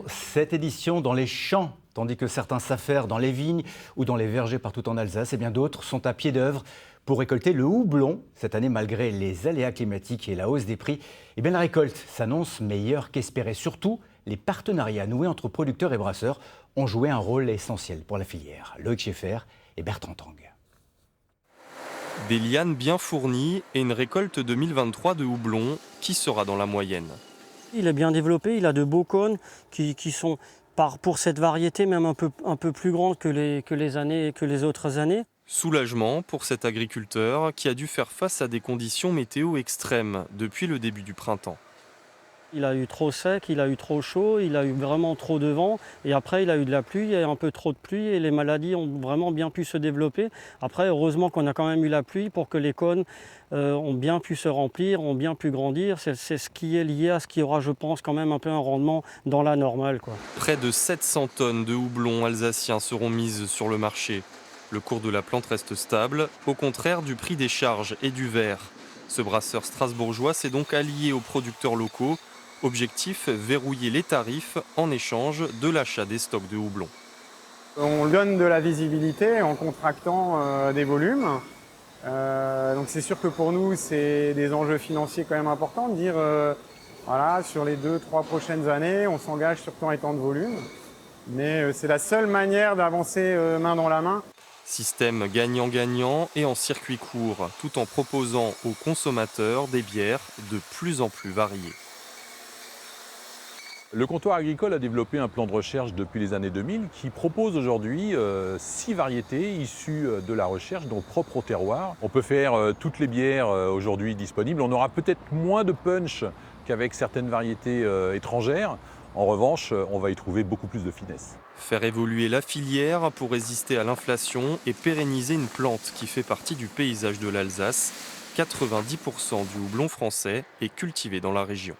Cette édition dans les champs, tandis que certains s'affairent dans les vignes ou dans les vergers partout en Alsace, et bien d'autres sont à pied d'œuvre pour récolter le houblon. Cette année, malgré les aléas climatiques et la hausse des prix, la récolte s'annonce meilleure qu'espérée. Surtout, les partenariats noués entre producteurs et brasseurs ont joué un rôle essentiel pour la filière. Loïc Schaeffer et Bertrand Tang. Des lianes bien fournies et une récolte 2023 de houblon qui sera dans la moyenne. Il est bien développé, il a de beaux cônes qui sont, pour cette variété, même un peu plus grands que les autres années. Soulagement pour cet agriculteur qui a dû faire face à des conditions météo extrêmes depuis le début du printemps. Il a eu trop sec, il a eu trop chaud, il a eu vraiment trop de vent et après il a eu de la pluie et un peu trop de pluie et les maladies ont vraiment bien pu se développer. Après, heureusement qu'on a quand même eu la pluie pour que les cônes ont bien pu se remplir, ont bien pu grandir. C'est ce qui est lié à ce qui aura, je pense, quand même un peu un rendement dans la normale, quoi. Près de 700 tonnes de houblon alsacien seront mises sur le marché. Le cours de la plante reste stable, au contraire du prix des charges et du verre. Ce brasseur strasbourgeois s'est donc allié aux producteurs locaux. Objectif, verrouiller les tarifs en échange de l'achat des stocks de houblon. On donne de la visibilité en contractant des volumes. Donc c'est sûr que pour nous, c'est des enjeux financiers quand même importants de dire voilà, sur les 2-3 prochaines années, on s'engage sur tant et tant de volume. Mais c'est la seule manière d'avancer main dans la main. Système gagnant-gagnant et en circuit court, tout en proposant aux consommateurs des bières de plus en plus variées. Le comptoir agricole a développé un plan de recherche depuis les années 2000 qui propose aujourd'hui 6 variétés issues de la recherche, donc propres au terroir. On peut faire toutes les bières aujourd'hui disponibles. On aura peut-être moins de punch qu'avec certaines variétés étrangères. En revanche, on va y trouver beaucoup plus de finesse. Faire évoluer la filière pour résister à l'inflation et pérenniser une plante qui fait partie du paysage de l'Alsace. 90% du houblon français est cultivé dans la région.